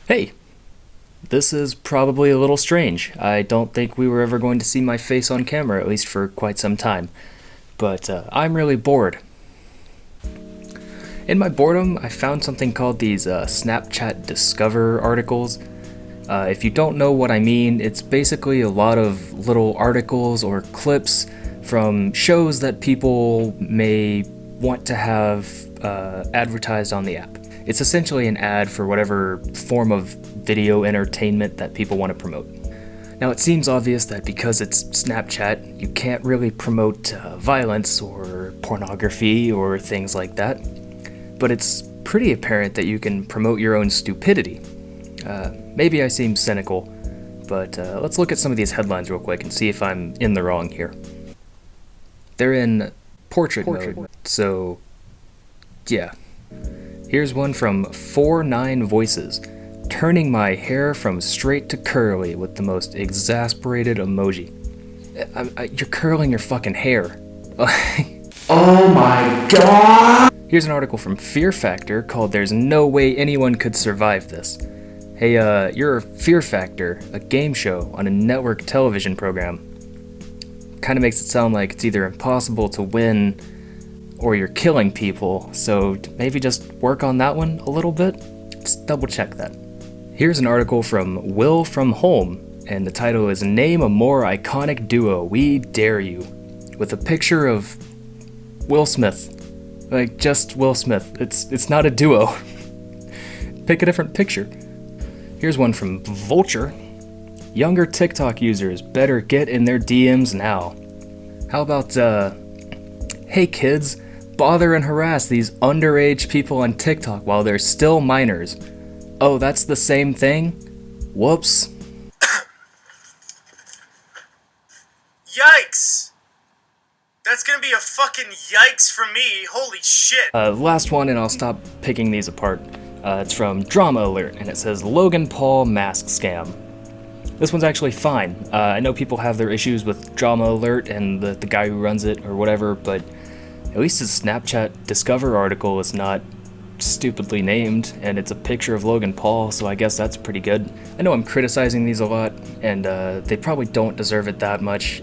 Hey, this is probably a little strange. I don't think we were ever going to see my face on camera, at least for quite some time. But I'm really bored. In my boredom, I found something called these Snapchat Discover articles. If you don't know what I mean, it's basically a lot of little articles or clips from shows that people may want to have advertised on the app. It's essentially an ad for whatever form of video entertainment that people want to promote. Now, it seems obvious that because it's Snapchat, you can't really promote violence or pornography or things like that. But it's pretty apparent that you can promote your own stupidity. Maybe I seem cynical, but let's look at some of these headlines real quick and see if I'm in the wrong here. They're in portrait mode, so yeah. Here's one from 49 Voices. Turning my hair from straight to curly with the most exasperated emoji. You're curling your fucking hair. Oh my god! Here's an article from Fear Factor called There's No Way Anyone Could Survive This. Hey, you're Fear Factor, a game show on a network television program. Kinda makes it sound like it's either impossible to win or you're killing people, so maybe just work on that one a little bit? Just double check that. Here's an article from Will from Home, and the title is Name a More Iconic Duo, We Dare You, with a picture of Will Smith. Like, just Will Smith. It's not a duo. Pick a different picture. Here's one from Vulture. Younger TikTok users better get in their DMs now. How about, hey kids, bother and harass these underage people on TikTok while they're still minors. Oh, that's the same thing? Whoops. Yikes! That's gonna be a fucking yikes for me, holy shit! Last one, and I'll stop picking these apart. It's from Drama Alert, and it says Logan Paul mask scam. This one's actually fine. I know people have their issues with Drama Alert and the guy who runs it or whatever, but at least his Snapchat Discover article is not stupidly named, and it's a picture of Logan Paul, so I guess that's pretty good. I know I'm criticizing these a lot, and they probably don't deserve it that much.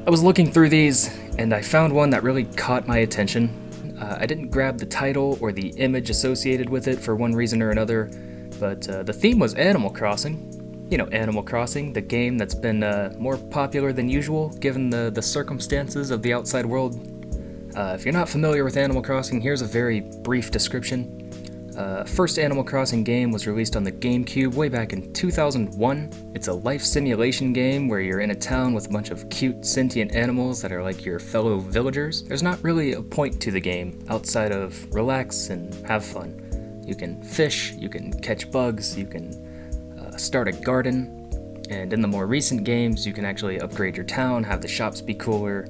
I was looking through these, and I found one that really caught my attention. I didn't grab the title or the image associated with it for one reason or another, but the theme was Animal Crossing. You know, Animal Crossing, the game that's been more popular than usual given the circumstances of the outside world. If you're not familiar with Animal Crossing, here's a very brief description. First Animal Crossing game was released on the GameCube way back in 2001. It's a life simulation game where you're in a town with a bunch of cute sentient animals that are like your fellow villagers. There's not really a point to the game outside of relax and have fun. You can fish, you can catch bugs, you can start a garden, and in the more recent games you can actually upgrade your town, have the shops be cooler.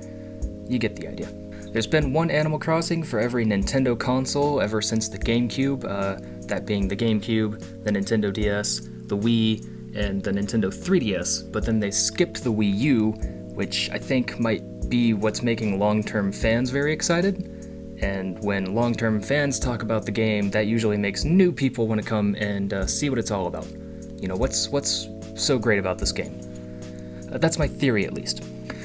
You get the idea. There's been one Animal Crossing for every Nintendo console ever since the GameCube, that being the GameCube, the Nintendo DS, the Wii, and the Nintendo 3DS, but then they skipped the Wii U, which I think might be what's making long-term fans very excited. And when long-term fans talk about the game, that usually makes new people want to come and see what it's all about. You know, what's so great about this game? That's my theory, at least.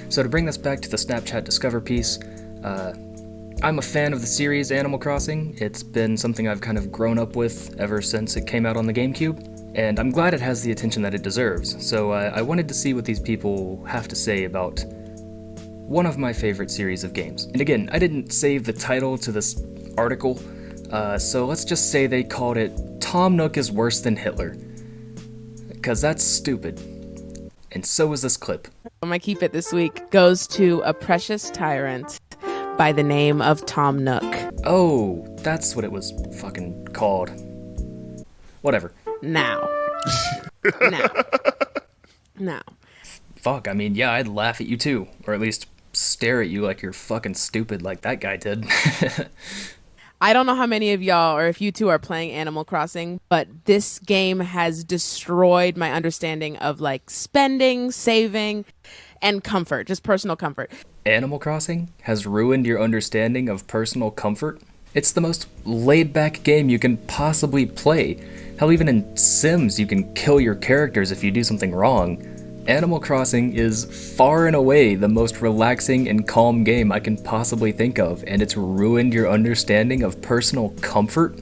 So to bring this back to the Snapchat Discover piece, I'm a fan of the series Animal Crossing. It's been something I've kind of grown up with ever since it came out on the GameCube, and I'm glad it has the attention that it deserves. So I wanted to see what these people have to say about one of my favorite series of games. And again, I didn't save the title to this article, so let's just say they called it Tom Nook is Worse Than Hitler. Because that's stupid. And so is this clip. My keep it this week goes to a precious tyrant by the name of Tom Nook. Oh, that's what it was fucking called. Whatever. Now. Now. Now. Fuck, I mean, yeah, I'd laugh at you too. Or at least stare at you like you're fucking stupid like that guy did. I don't know how many of y'all or if you two are playing Animal Crossing, but this game has destroyed my understanding of like spending, saving, and comfort, just personal comfort. Animal Crossing has ruined your understanding of personal comfort? It's the most laid-back game you can possibly play. Hell, even in Sims, you can kill your characters if you do something wrong. Animal Crossing is far and away the most relaxing and calm game I can possibly think of, and it's ruined your understanding of personal comfort?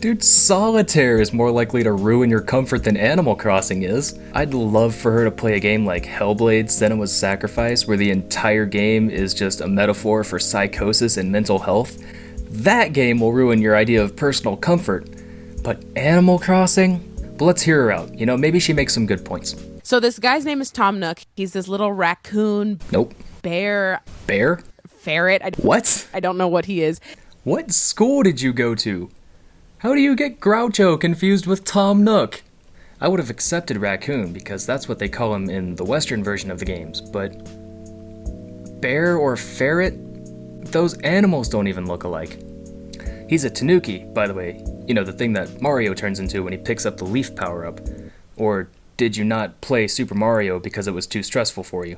Dude, Solitaire is more likely to ruin your comfort than Animal Crossing is. I'd love for her to play a game like Hellblade: Senua's Sacrifice, where the entire game is just a metaphor for psychosis and mental health. That game will ruin your idea of personal comfort. But Animal Crossing? But let's hear her out. Maybe she makes some good points. So this guy's name is Tom Nook. He's this little raccoon. Nope. Bear. Bear? Ferret. What? I don't know what he is. What school did you go to? How do you get Groucho confused with Tom Nook? I would have accepted raccoon because that's what they call him in the Western version of the games, but bear or ferret? Those animals don't even look alike. He's a tanuki, by the way. The thing that Mario turns into when he picks up the leaf power-up. Or did you not play Super Mario because it was too stressful for you?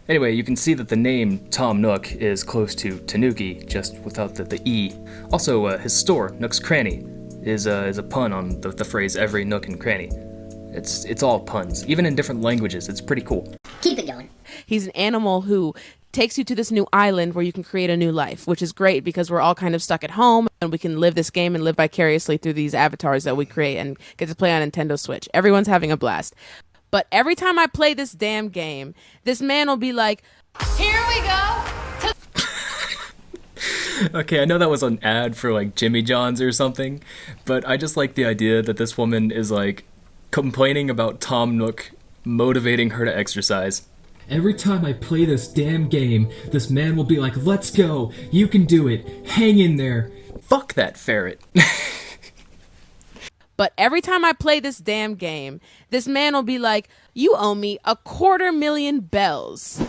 Anyway, you can see that the name Tom Nook is close to tanuki, just without the E. Also, his store, Nook's Cranny, is a pun on the phrase every nook and cranny. It's all puns, even in different languages. It's pretty cool. Keep it going. He's an animal who takes you to this new island where you can create a new life, which is great because we're all kind of stuck at home and we can live this game and live vicariously through these avatars that we create and get to play on Nintendo Switch. Everyone's having a blast. But every time I play this damn game, this man will be like, Here we go. Okay, I know that was an ad for like Jimmy John's or something, but I just like the idea that this woman is like complaining about Tom Nook motivating her to exercise. Every time I play this damn game, this man will be like, let's go, you can do it, hang in there. Fuck that ferret. But every time I play this damn game, this man will be like, you owe me 250,000 bells.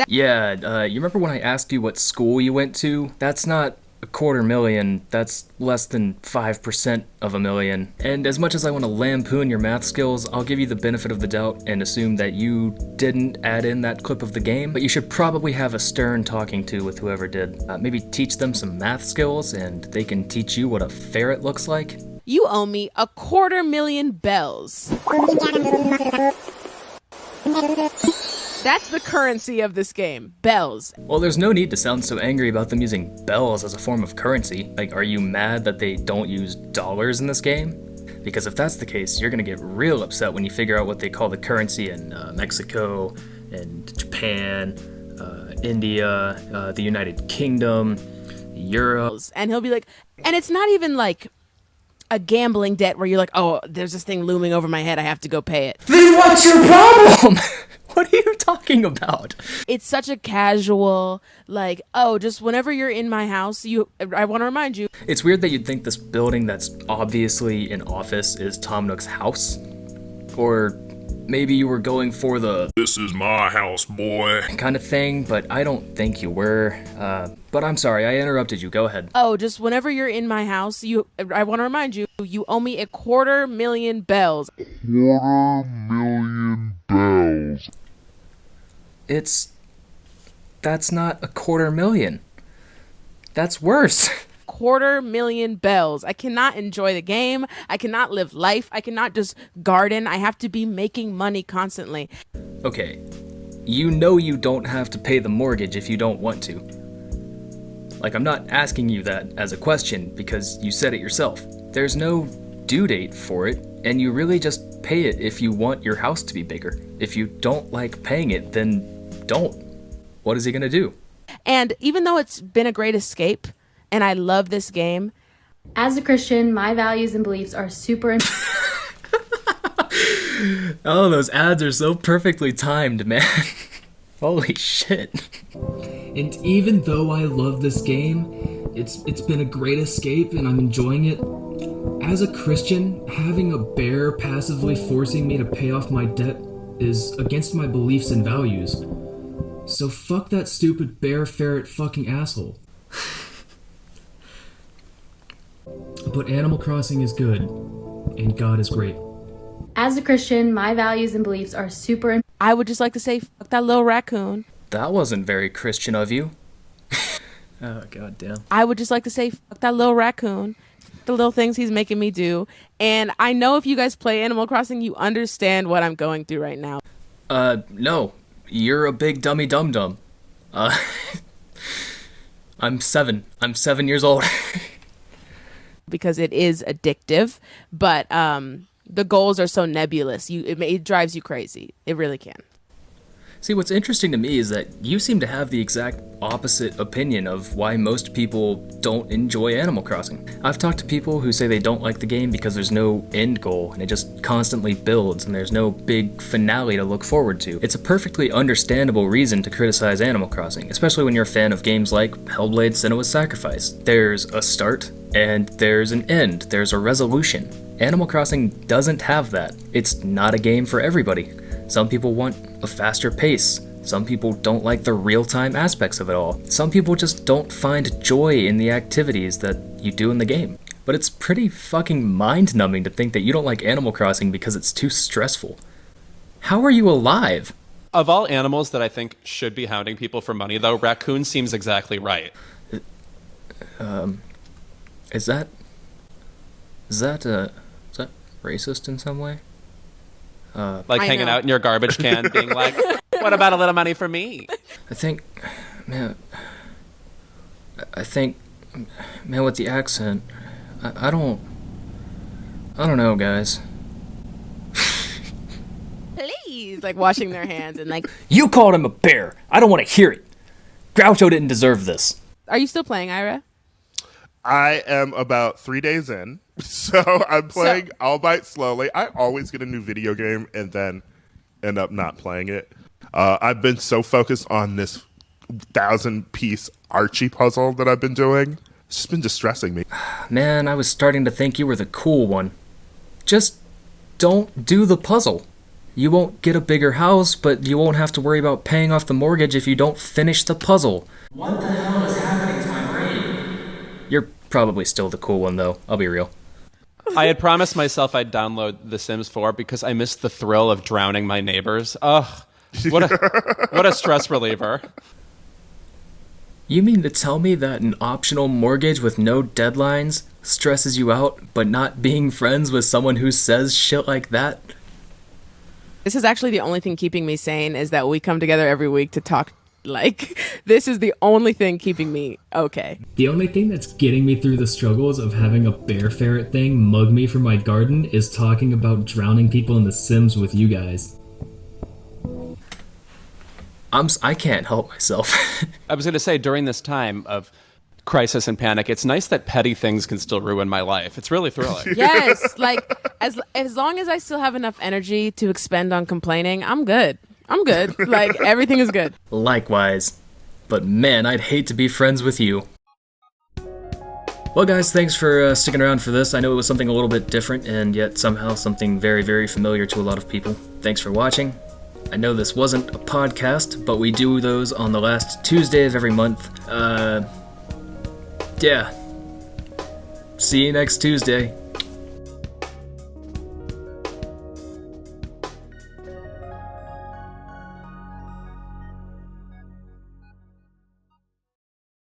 Yeah, you remember when I asked you what school you went to? That's not 250,000, that's less than 5% of a million. And as much as I want to lampoon your math skills, I'll give you the benefit of the doubt and assume that you didn't add in that clip of the game, but you should probably have a stern talking to with whoever did. Maybe teach them some math skills and they can teach you what a ferret looks like. You owe me 250,000 bells. That's the currency of this game. Bells. Well, there's no need to sound so angry about them using bells as a form of currency. Like, are you mad that they don't use dollars in this game? Because if that's the case, you're gonna get real upset when you figure out what they call the currency in Mexico, and Japan, India, the United Kingdom, Europe. And he'll be like, and it's not even like a gambling debt where you're like, oh, there's this thing looming over my head, I have to go pay it. Then what's your problem? What are you talking about? It's such a casual, like, oh, just whenever you're in my house, I want to remind you. It's weird that you'd think this building that's obviously an office is Tom Nook's house. Or maybe you were going for the "this is my house, boy" kind of thing, but I don't think you were. But I'm sorry, I interrupted you. Go ahead. Oh, just whenever you're in my house, I want to remind you, you owe me 250,000 bells. 250,000 bells. That's not 250,000. That's worse. 250,000 bells. I cannot enjoy the game. I cannot live life. I cannot just garden. I have to be making money constantly. Okay, you don't have to pay the mortgage if you don't want to. Like, I'm not asking you that as a question because you said it yourself. There's no due date for it, and you really just pay it if you want your house to be bigger. If you don't like paying it, then don't. What is he gonna do? And even though it's been a great escape, and I love this game, as a Christian, my values and beliefs are super Oh, those ads are so perfectly timed, man. Holy shit. And even though I love this game, it's been a great escape and I'm enjoying it. As a Christian, having a bear passively forcing me to pay off my debt is against my beliefs and values. So fuck that stupid bear ferret fucking asshole. But Animal Crossing is good, and God is great. As a Christian, my values and beliefs are super I would just like to say, fuck that little raccoon. That wasn't very Christian of you. Oh, god damn. I would just like to say, fuck that little raccoon, the little things he's making me do. And I know if you guys play Animal Crossing, you understand what I'm going through right now. No. You're a big dummy dum-dum. I'm 7. I'm 7 years old. Because it is addictive, but the goals are so nebulous. It drives you crazy. It really can. See, what's interesting to me is that you seem to have the exact opposite opinion of why most people don't enjoy Animal Crossing. I've talked to people who say they don't like the game because there's no end goal and it just constantly builds and there's no big finale to look forward to. It's a perfectly understandable reason to criticize Animal Crossing, especially when you're a fan of games like Hellblade: Senua's Sacrifice. There's a start and there's an end, there's a resolution. Animal Crossing doesn't have that. It's not a game for everybody. Some people want a faster pace. Some people don't like the real-time aspects of it all. Some people just don't find joy in the activities that you do in the game. But it's pretty fucking mind-numbing to think that you don't like Animal Crossing because it's too stressful. How are you alive? Of all animals that I think should be hounding people for money, though, raccoon seems exactly right. Is that racist in some way? Like hanging out in your garbage can being like, what about a little money for me? I think, man, with the accent, I don't know, guys. Please, like washing their hands and like. You called him a bear. I don't want to hear it. Groucho didn't deserve this. Are you still playing, Ira? I am about 3 days in, so I'm playing albeit slowly. I always get a new video game and then end up not playing it. I've been so focused on this 1,000-piece Archie puzzle that I've been doing. It's just been distressing me. Man, I was starting to think you were the cool one. Just don't do the puzzle. You won't get a bigger house, but you won't have to worry about paying off the mortgage if you don't finish the puzzle. What the hell is happening to my brain? You're probably still the cool one, though. I'll be real. I had promised myself I'd download The Sims 4 because I missed the thrill of drowning my neighbors. Ugh, what a stress reliever. You mean to tell me that an optional mortgage with no deadlines stresses you out, but not being friends with someone who says shit like that? This is actually the only thing keeping me sane is that we come together every week to talk. Like, this is the only thing keeping me okay. The only thing that's getting me through the struggles of having a bear ferret thing mug me for my garden is talking about drowning people in The Sims with you guys. I can't help myself. I was going to say, during this time of crisis and panic, it's nice that petty things can still ruin my life. It's really thrilling. Yes, like, as long as I still have enough energy to expend on complaining, I'm good. Like, everything is good. Likewise. But man, I'd hate to be friends with you. Well, guys, thanks for sticking around for this. I know it was something a little bit different, and yet somehow something very, very familiar to a lot of people. Thanks for watching. I know this wasn't a podcast, but we do those on the last Tuesday of every month. Yeah. See you next Tuesday.